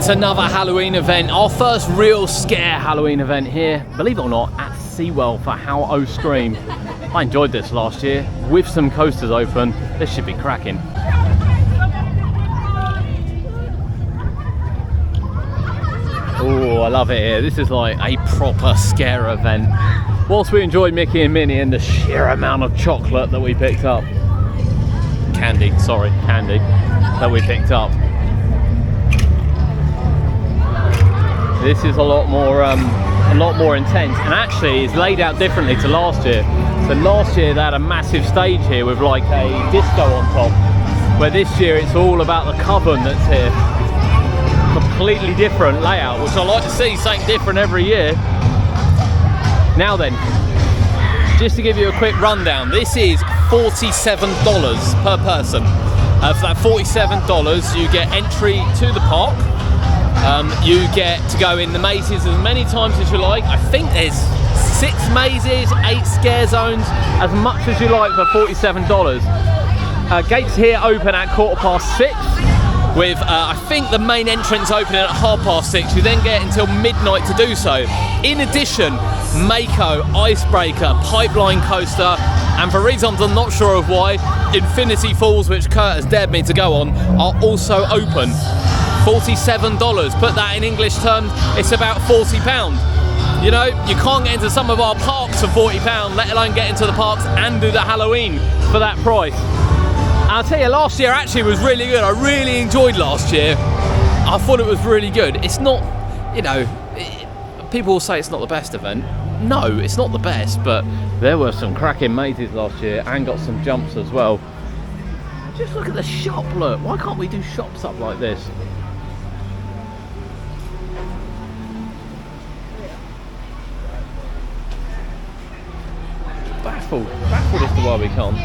another Halloween event, our first real scare Halloween event here, believe it or not, at SeaWorld for Howl-o-Scream. I enjoyed this last year with some coasters open. This should be cracking. Oh, I love it here. This is like a proper scare event. Whilst we enjoyed Mickey and Minnie and the sheer amount of chocolate that we picked up. Candy that we picked up. This is a lot more intense, and actually it's laid out differently to last year. So last year they had a massive stage here with like a disco on top, where this year it's all about the Coven that's here. Completely different layout, which I like to see something different every year. Now then, just to give you a quick rundown, this is $47 per person. For that $47 you get entry to the park. You get to go in the mazes as many times as you like. I think there's 6 mazes, 8 scare zones, as much as you like for $47. Gates here open at 6:15, with I think the main entrance opening at 6:30. You then get until midnight to do so. In addition, Mako, Icebreaker, Pipeline Coaster, and for reasons I'm not sure of why, Infinity Falls, which Kurt has dared me to go on, are also open. $47. Put that in English terms, it's about £40. You know, you can't get into some of our parks for £40, let alone get into the parks and do the Halloween for that price. And I'll tell you, last year actually was really good. I really enjoyed last year. I thought it was really good. It's not, you know, people will say it's not the best event. No, it's not the best, but there were some cracking mazes last year and got some jumps as well. Just look at the shop, look. Why can't we do shops up like this? Baffled as to why we can't.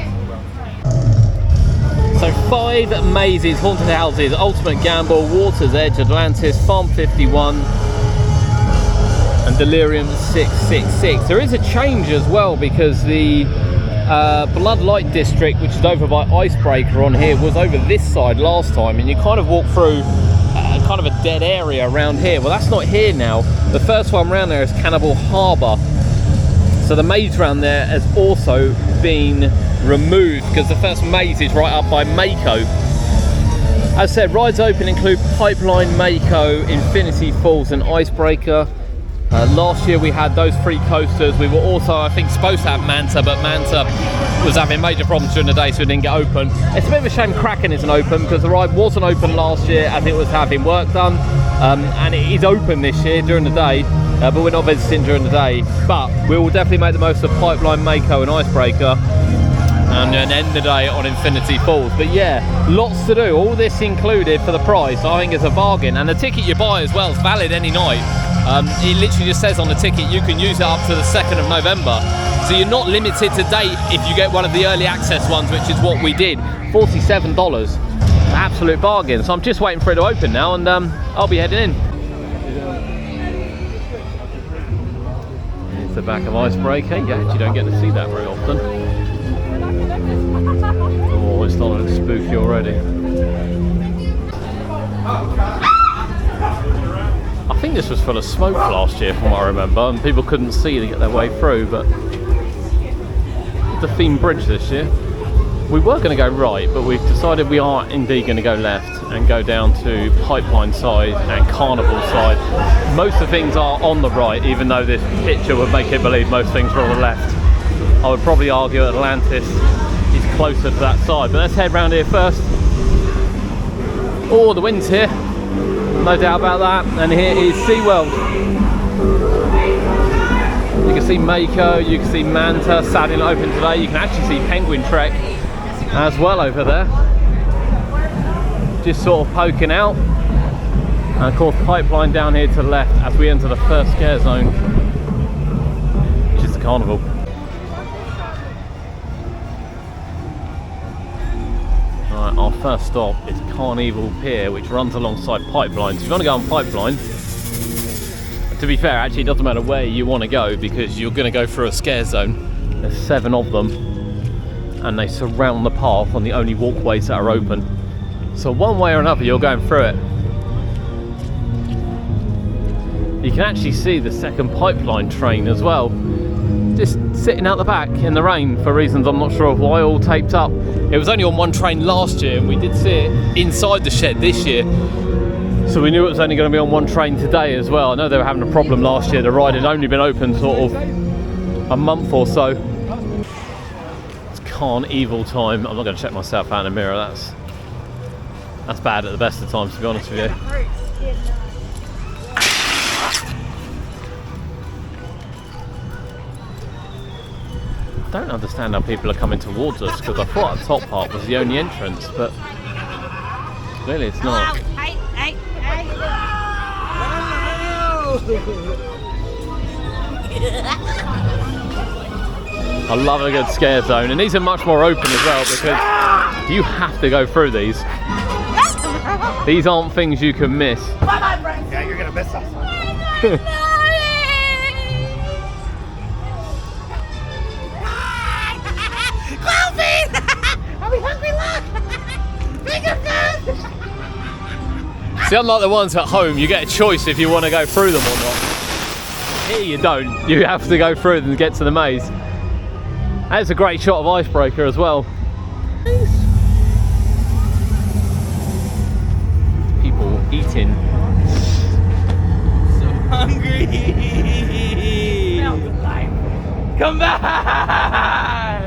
So 5 mazes, haunted houses, Ultimate Gamble, Water's Edge, Atlantis, Farm 51 and Delirium 666. There is a change as well, because the Bloodlight District, which is over by Icebreaker on here, was over this side last time, and you kind of walk through kind of a dead area around here. Well, that's not here now. The first one around there is Cannibal Harbor. So the maze around there has also been removed, because the first maze is right up by Mako. As I said, rides open include Pipeline, Mako, Infinity Falls and Icebreaker. Last year we had those 3 coasters. We were also, I think, supposed to have Manta, but Manta was having major problems during the day, so it didn't get open. It's a bit of a shame Kraken isn't open, because the ride wasn't open last year as it was having work done. And it is open this year during the day, but we're not visiting during the day. But we will definitely make the most of Pipeline, Mako and Icebreaker, and then end the day on Infinity Falls. But yeah, lots to do, all this included for the price. I think it's a bargain, and the ticket you buy as well is valid any night. It literally just says on the ticket you can use it up to the 2nd of November. So you're not limited to date if you get one of the early access ones, which is what we did. $47, absolute bargain. So I'm just waiting for it to open now, and I'll be heading in. Here's the back of Icebreaker. You actually don't get to see that very often. Oh, it's starting to look spooky already. I think this was full of smoke last year from what I remember, and people couldn't see to get their way through, but the theme bridge this year. We were going to go right, but we've decided we are indeed going to go left and go down to Pipeline side and Carnival side. Most of the things are on the right, even though this picture would make it believe most things are on the left. I would probably argue Atlantis is closer to that side, but let's head round here first. Oh, the wind's here. No doubt about that. And here is SeaWorld. You can see Mako, you can see Manta, sadly not open today. You can actually see Penguin Trek as well over there. Just sort of poking out. And of course Pipeline down here to the left as we enter the first scare zone, which is the Carnival. Right, our first stop is CarnEvil Pier, which runs alongside Pipeline. So if you want to go on Pipeline, to be fair, actually it doesn't matter where you want to go, because you're going to go through a scare zone. There's 7 of them, and they surround the path on the only walkways that are open. So one way or another you're going through it. you can actually see the second pipeline train as well, just sitting out the back in the rain for reasons I'm not sure of why, all taped up. It was only on one train last year, and we did see it inside the shed this year, so we knew it was only going to be on one train today as well. I know they were having a problem last year. The ride had only been open sort of a month or so. It's CarnEvil time. I'm not going to check myself out in the mirror. That's bad at the best of times, to be honest with you. I don't understand how people are coming towards us, because I thought the top part was the only entrance, but clearly it's not. I love a good scare zone, and these are much more open as well, because you have to go through these. These aren't things you can miss. Yeah, you're gonna miss us. Are we hungry, look? Bigger food! See, unlike the ones at home, you get a choice if you want to go through them or not. Here you don't. You have to go through them to get to the maze. That's a great shot of Icebreaker as well. People eating. So hungry! Come back!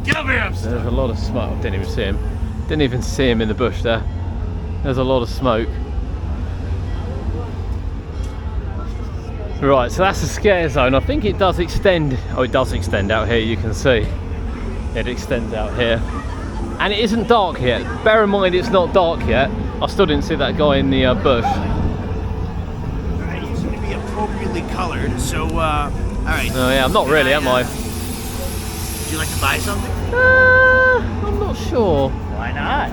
Get over here! There's a lot of smoke. Didn't even see him. Didn't even see him in the bush there. There's a lot of smoke. Right, so that's the scare zone. I think it does extend. Oh, it does extend out here, you can see. It extends out here. And it isn't dark yet. Bear in mind it's not dark yet. I still didn't see that guy in the bush. Alright, you seem to be appropriately colored, so, alright. Oh yeah, I'm not really, am I? Would you like to buy something? I'm not sure. Why not?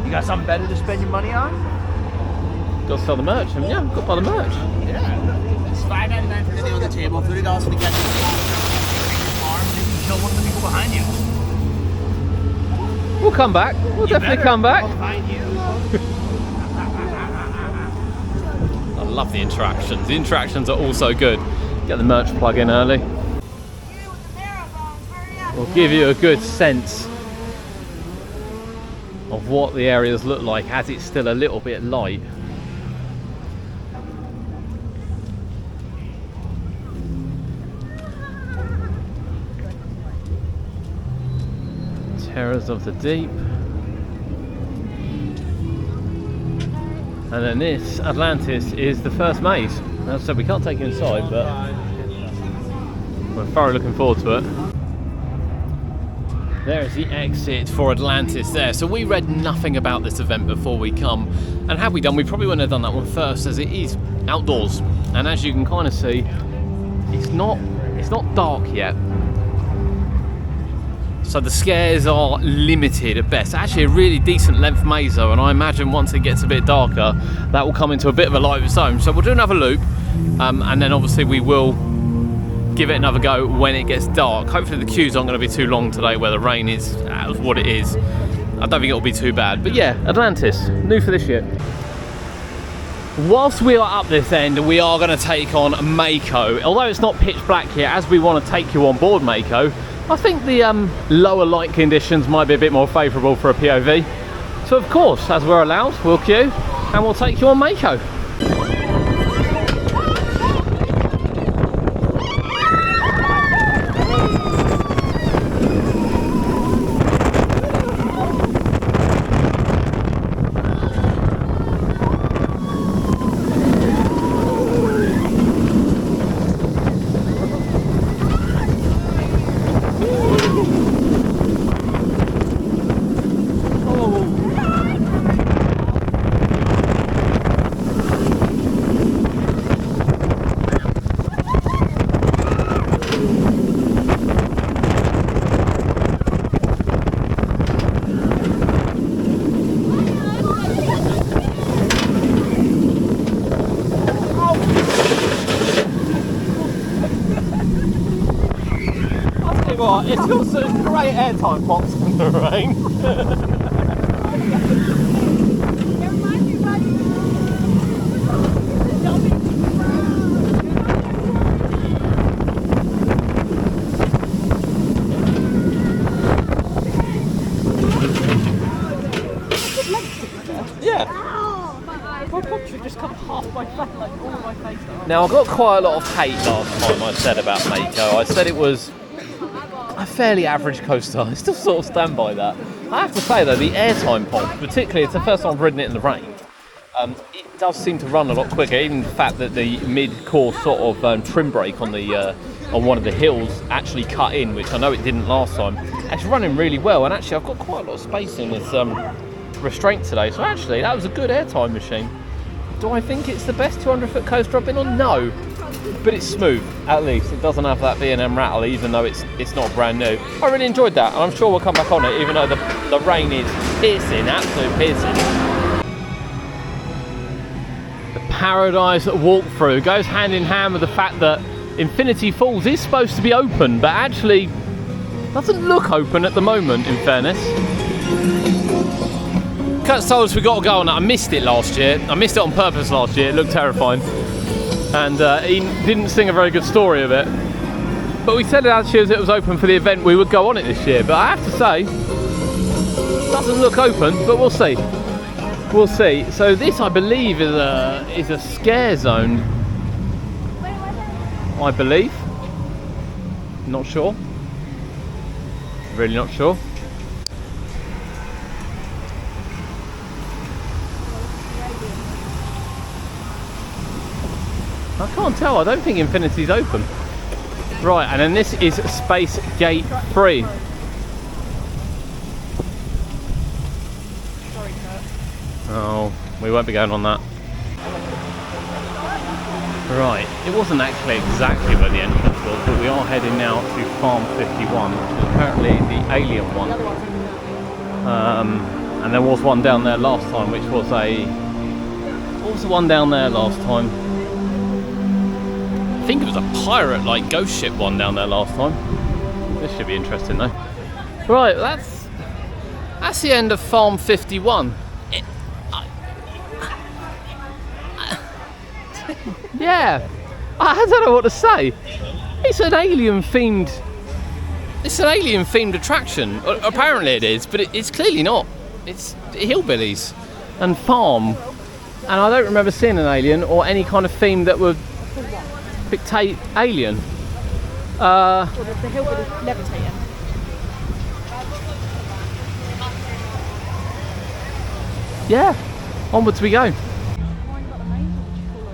You got something better to spend your money on? Got to sell the merch, haven't you? Got to buy the merch. Yeah. It's $5.99 for the day on the table, $30 for the guest. You can kill one of the people behind you. We'll come back. We'll definitely come back. Behind you. I love the interactions. The interactions are also good. Get the merch plug in early. We'll give you a good sense of what the areas look like as it's still a little bit light. Terrors of the Deep. And then this, Atlantis, is the first maze. As I said, we can't take you inside, but we're thoroughly looking forward to it. There's the exit for Atlantis there. So we read nothing about this event before we come. And had we done, we probably wouldn't have done that one first, as it is outdoors. And as you can kind of see, it's not dark yet. So the scares are limited at best. Actually a really decent length maze though, and I imagine once it gets a bit darker, that will come into a bit of a light of its own. So we'll do another loop, and then obviously we will give it another go when it gets dark. Hopefully the queues aren't going to be too long today where the rain is what it is. I don't think it'll be too bad. But yeah, Atlantis, new for this year. Whilst we are up this end, we are going to take on Mako. Although it's not pitch black here, as we want to take you on board Mako, I think the lower light conditions might be a bit more favourable for a POV. So of course, as we're allowed, we'll queue and we'll take you on Mako. It's got some great airtime pops in the rain. Now, I got quite a lot of hate last time I said about Mako. I said it was a fairly average coaster. I still sort of stand by that. I have to say though, the airtime pod, particularly, it's the first time I've ridden it in the rain. It does seem to run a lot quicker. Even the fact that the mid-course sort of trim brake on the on one of the hills actually cut in, which I know it didn't last time. It's running really well, and actually I've got quite a lot of space in this restraint today. So actually, that was a good airtime machine. Do I think it's the best 200-foot coaster I've been on? No. But it's smooth, at least. It doesn't have that B&M rattle, even though it's not brand new. I really enjoyed that, and I'm sure we'll come back on it, even though the rain is piercing, absolute piercing. The Paradise walkthrough goes hand in hand with the fact that Infinity Falls is supposed to be open, but actually doesn't look open at the moment, in fairness. Kurt's told us we got to go on that. I missed it last year. I missed it on purpose last year. It looked terrifying. And he didn't sing a very good story of it. But we said actually as it was open for the event we would go on it this year. But I have to say, it doesn't look open, but we'll see. We'll see. So this, I believe, is a scare zone. I believe. Not sure. Really not sure. I can't tell. I don't think Infinity's open. Right, and then this is Space Gate 3. Oh, we won't be going on that. Right, it wasn't actually exactly where the entrance was, but we are heading now to Farm 51, which is apparently the alien one. And there was one down there last time, which was what was the one down there last time? I think it was a pirate, like ghost ship one down there last time. This should be interesting though. Right, that's the end of Farm 51. Yeah, I don't know what to say. It's an alien themed attraction. Apparently it is, but it's clearly not. It's hillbillies and farm, and I don't remember seeing an alien or any kind of theme that would dictate alien. Or the hillbillies levitating. Yeah, onwards we go.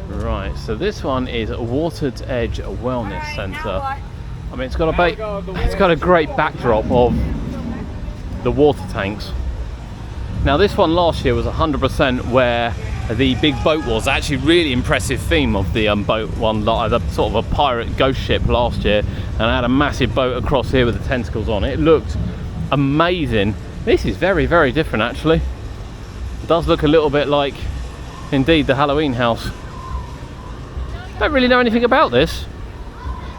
Right, so this one is Water's Edge Wellness Centre. I mean, it's got a great backdrop of the water tanks. Now, this one last year was 100% where the big boat was. Actually, really impressive theme of the boat one, the sort of a pirate ghost ship last year, and I had a massive boat across here with the tentacles on it. It looked amazing. This is very, very different actually. It does look a little bit like, indeed, the Halloween house. Don't really know anything about this.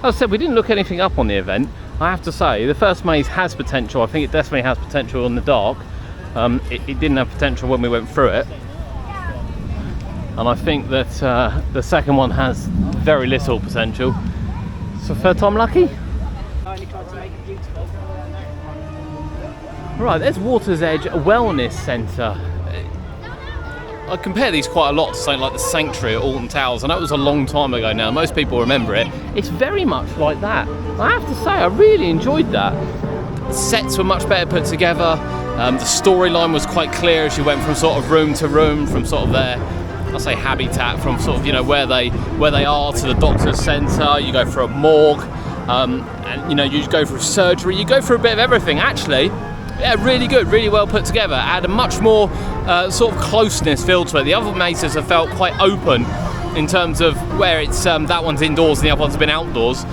As I said, we didn't look anything up on the event. I have to say, the first maze has potential. I think it definitely has potential in the dark. It didn't have potential when we went through it. And I think that the second one has very little potential. So third time lucky? I only tried to make it beautiful. Right, there's Water's Edge Wellness Centre. I compare these quite a lot to something like the Sanctuary at Alton Towers. I know it was a long time ago now, most people remember it. It's very much like that. I have to say, I really enjoyed that. The sets were much better put together. The storyline was quite clear as you went from sort of room to room, from sort of their, I say habitat, from sort of, you know, where they are to the doctor's centre. You go for a morgue, and you know, you go for surgery. You go for a bit of everything. Actually, yeah, really good, really well put together. Add a much more sort of closeness feel to it. The other mazes have felt quite open in terms of where it's that one's indoors and the other one's been outdoors.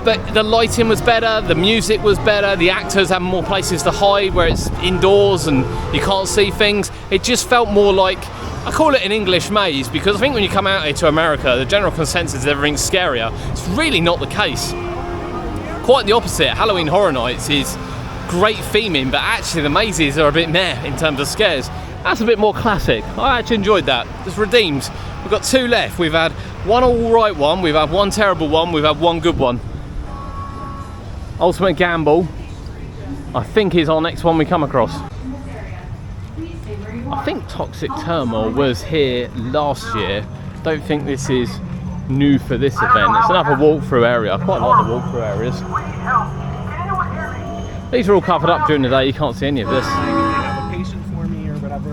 But the lighting was better, the music was better, the actors had more places to hide where it's indoors and you can't see things. It just felt more like, I call it an English maze because I think when you come out here to America, the general consensus is everything's scarier. It's really not the case. Quite the opposite. Halloween Horror Nights is great theming, but actually the mazes are a bit meh in terms of scares. That's a bit more classic. I actually enjoyed that. It's redeemed. We've got two left. We've had one alright one, we've had one terrible one, we've had one good one. Ultimate Gamble, I think, is our next one we come across. I think Toxic Turmoil was here last year. Don't think this is new for this event. It's another walkthrough area. I quite like the walkthrough areas. These are all covered up during the day. You can't see any of this. Application for me or whatever.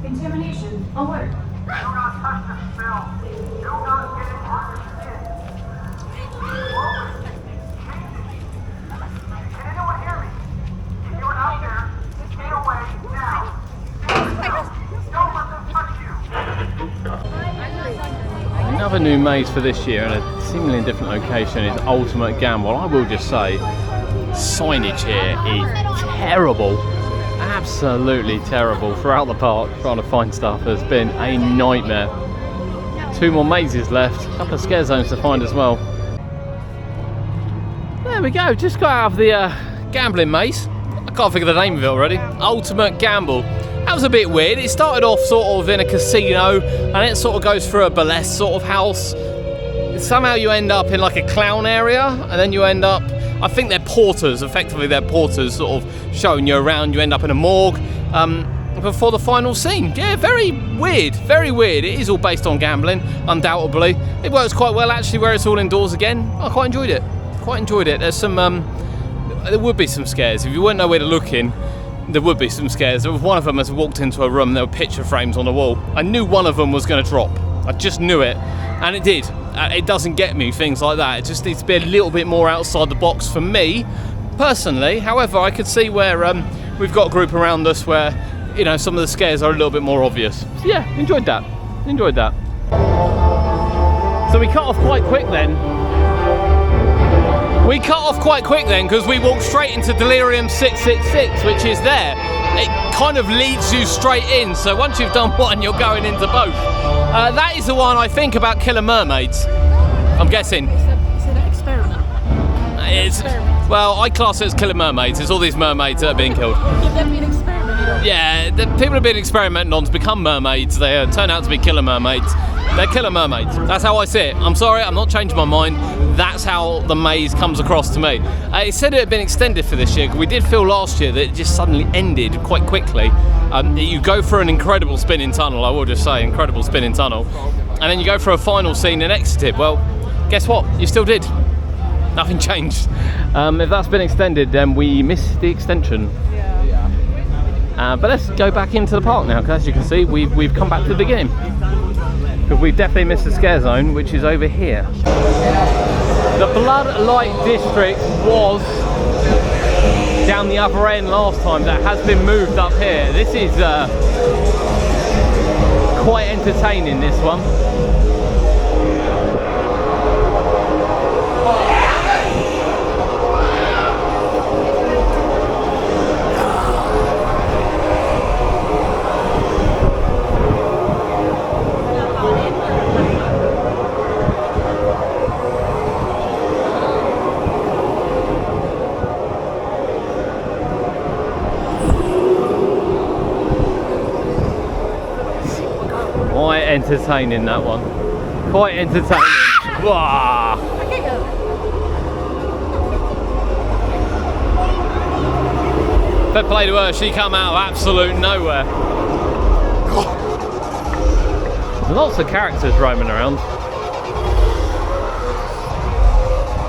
Contamination alert. Do not touch the smell. Do not get it on your skin. Can anyone hear me? If you're out there, stay away now. Don't let them touch you. Another new maze for this year in a seemingly different location is Ultimate Gamble. I will just say, signage here is terrible. Absolutely terrible. Throughout the park, trying to find stuff has been a nightmare. 2 more mazes left, a couple of scare zones to find as well. There we go, just got out of the gambling maze. I can't think of the name of it already. Ultimate Gamble. That was a bit weird. It started off sort of in a casino and it sort of goes through a burlesque sort of house. Somehow you end up in like a clown area and then you end up, I think they're porters, effectively they're porters sort of showing you around. You end up in a morgue before the final scene. Yeah, very weird, very weird. It is all based on gambling, undoubtedly. It works quite well actually where it's all indoors again. I quite enjoyed it, quite enjoyed it. There's some, there would be some scares. If you wouldn't know where to look in, there would be some scares. There was one of them as I walked into a room, there were picture frames on the wall. I knew one of them was going to drop. I just knew it, and it did. It doesn't get me, things like that. It just needs to be a little bit more outside the box for me, personally. However, I could see where we've got a group around us where, you know, some of the scares are a little bit more obvious. So yeah, enjoyed that. Enjoyed that. So we cut off quite quick then. We cut off quite quick then because we walked straight into Delirium 666, which is there. It kind of leads you straight in, so once you've done one, you're going into both. That is the one, I think, about killer mermaids, I'm guessing. It's an experiment. Well, I class it as killer mermaids. It's all these mermaids that are being killed. Give them an experiment. Yeah, the people have been experimenting on to become mermaids. They turn out to be killer mermaids. They're killer mermaids. That's how I see it. I'm sorry, I'm not changing my mind. That's how the maze comes across to me. It said it had been extended for this year. We did feel last year that it just suddenly ended quite quickly. You go for an incredible spinning tunnel, I will just say, incredible spinning tunnel. And then you go for a final scene and exited. Well, guess what? You still did. Nothing changed. If that's been extended, then we missed the extension. But let's go back into the park now, because as you can see, we've come back to the beginning. Because we've definitely missed the scare zone, which is over here. The Blood Light District was down the other end last time. That has been moved up here. This is quite entertaining, this one. Quite entertaining, that one. Quite entertaining. Wow. Fair play to her, she come out of absolute nowhere. Lots of characters roaming around.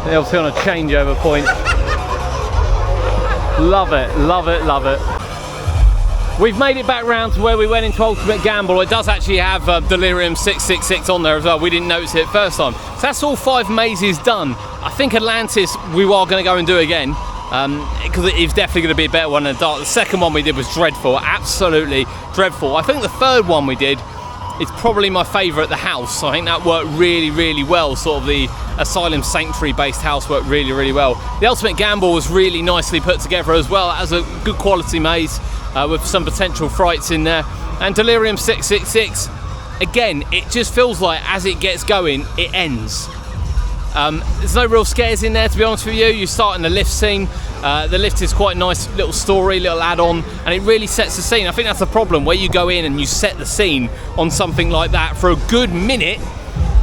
They're obviously on a changeover point. Love it, love it, love it. We've made it back round to where we went into Ultimate Gamble. It does actually have Delirium 666 on there as well. We didn't notice it first time. So that's all 5 mazes done. I think Atlantis we are going to go and do again. Because it is definitely going to be a better one than Dark. The second one we did was dreadful, absolutely dreadful. I think the third one we did is probably my favourite, the house. I think that worked really, really well. Sort of the Asylum Sanctuary based house worked really, really well. The Ultimate Gamble was really nicely put together as well as a good quality maze. With some potential frights in there. And Delirium 666, again, it just feels like as it gets going, it ends. There's no real scares in there, to be honest with you. You start in the lift scene. The lift is quite a nice little story, little add-on, and it really sets the scene. I think that's the problem, where you go in and you set the scene on something like that for a good minute,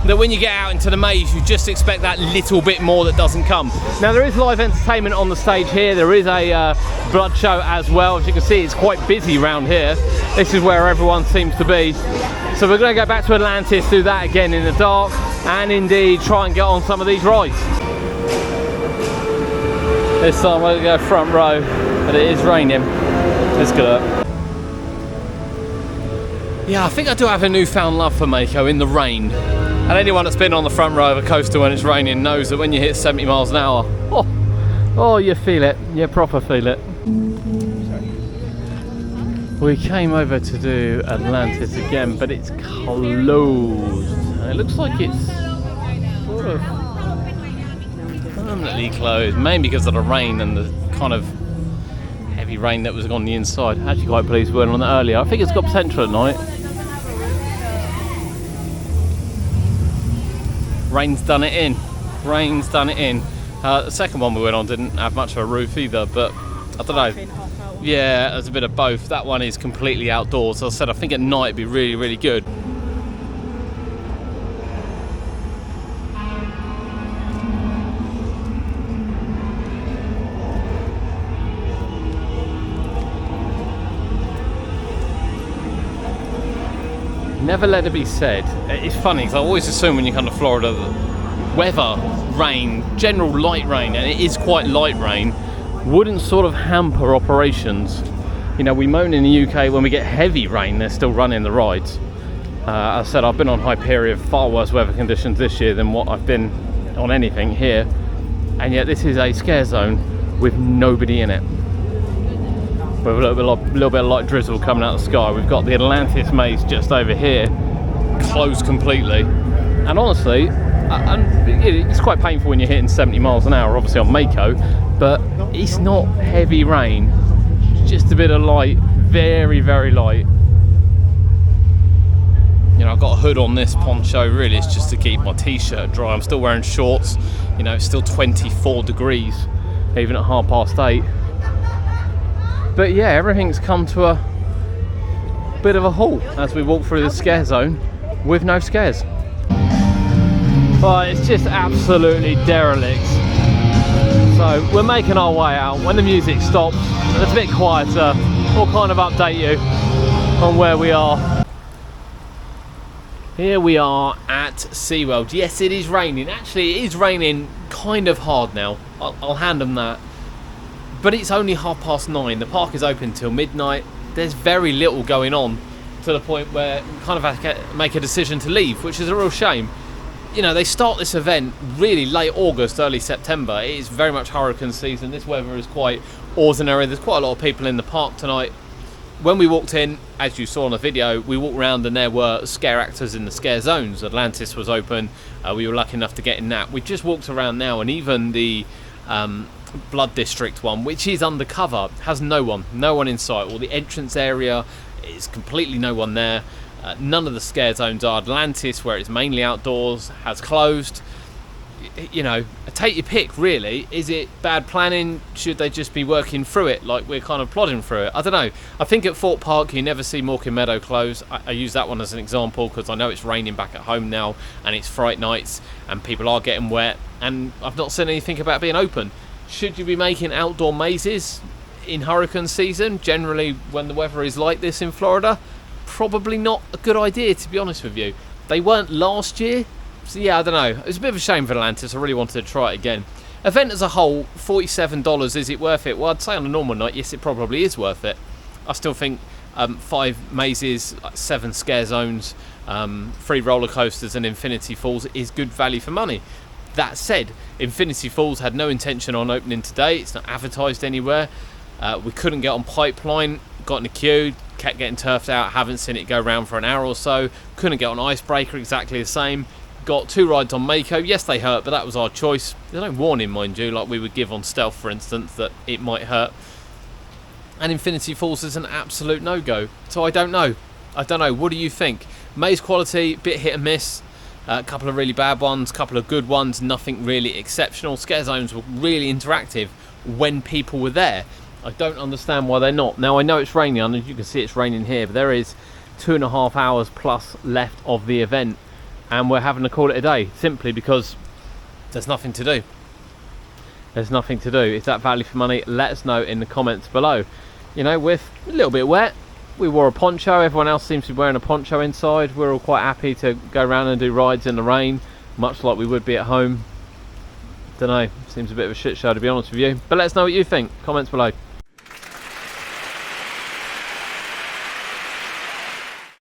that when you get out into the maze, you just expect that little bit more that doesn't come. Now there is live entertainment on the stage here. There is a blood show as well. As you can see, it's quite busy around here. This is where everyone seems to be. So we're going to go back to Atlantis, do that again in the dark, and indeed try and get on some of these rides. This time we're going to go front row, but it is raining. Let's go. Yeah, I think I do have a newfound love for Mako in the rain. And anyone that's been on the front row of a coaster when it's raining knows that when you hit 70 miles an hour, oh, you feel it. You proper feel it. We came over to do Atlantis again, but it's closed. And it looks like it's sort of permanently closed, mainly because of the rain and the kind of heavy rain that was on the inside. Actually quite pleased we went on that earlier. I think it's got potential at night. Rain's done it in. Rain's done it in. The second one we went on didn't have much of a roof either, but I don't know. Yeah, there's a bit of both. That one is completely outdoors. As I said, I think at night it'd be really, really good. Never let it be said. It's funny because I always assume when you come to Florida, the weather, rain, general light rain, and it is quite light rain, wouldn't sort of hamper operations. You know, we moan in the UK when we get heavy rain, they're still running the rides. As I said, I've been on Hyperion, far worse weather conditions this year than what I've been on anything here, and yet this is a scare zone with nobody in it. With a little bit of light drizzle coming out of the sky. We've got the Atlantis maze just over here, closed completely. And honestly, it's quite painful when you're hitting 70 miles an hour, obviously on Mako, but it's not heavy rain, just a bit of light, very, very light. You know, I've got a hood on this poncho, really it's just to keep my t-shirt dry. I'm still wearing shorts, you know, it's still 24 degrees, even at 8:30. But yeah, everything's come to a bit of a halt as we walk through the scare zone with no scares. But it's just absolutely derelict. So we're making our way out. When the music stops and it's a bit quieter, we'll kind of update you on where we are. Here we are at SeaWorld. Yes, it is raining. Actually, it is raining kind of hard now. I'll hand them that. But it's only 9:30. The park is open till midnight. There's very little going on to the point where we kind of have to make a decision to leave, which is a real shame. You know, they start this event really late August, early September. It is very much hurricane season. This weather is quite ordinary. There's quite a lot of people in the park tonight. When we walked in, as you saw in the video, we walked around and there were scare actors in the scare zones. Atlantis was open. We were lucky enough to get in that. We just walked around now, and even the Blood District one, which is undercover, has no one in sight. Well, the entrance area is completely no one there. None of the scare zones are. Atlantis, where it's mainly outdoors, has closed. You know, take your pick, really. Is it bad planning? Should they just be working through it like we're kind of plodding through it? I don't know. I think at Fort Park you never see Morecambe Meadow close. I use that one as an example because I know it's raining back at home now and it's fright nights and people are getting wet, and I've not seen anything about being open. Should you be making outdoor mazes in hurricane season, generally when the weather is like this in Florida? Probably not a good idea, to be honest with you. They weren't last year, so yeah, I don't know. It was a bit of a shame for Atlantis. I really wanted to try it again. Event as a whole, $47, is it worth it? Well, I'd say on a normal night, yes, it probably is worth it. I still think 5 mazes, 7 scare zones, 3 roller coasters and Infinity Falls is good value for money. That said, Infinity Falls had no intention on opening today. It's not advertised anywhere. We couldn't get on Pipeline, got in a queue, kept getting turfed out, haven't seen it go round for an hour or so. Couldn't get on Icebreaker, exactly the same. Got 2 rides on Mako. Yes, they hurt, but that was our choice. There's no warning, mind you, like we would give on Stealth, for instance, that it might hurt. And Infinity Falls is an absolute no-go. So I don't know. What do you think? Maze quality, bit hit and miss. A couple of really bad ones, a couple of good ones, nothing really exceptional. Scare zones were really interactive when people were there. I don't understand why they're not. Now, I know it's raining, and as you can see it's raining here, but there is 2.5 hours plus left of the event. and we're having to call it a day simply because there's nothing to do. There's nothing to do. Is that value for money? Let us know in the comments below. You know, we're a little bit wet. We wore a poncho. Everyone else seems to be wearing a poncho inside. We're all quite happy to go around and do rides in the rain, much like we would be at home. Don't know. Seems a bit of a shit show, to be honest with you. But let us know what you think. Comments below.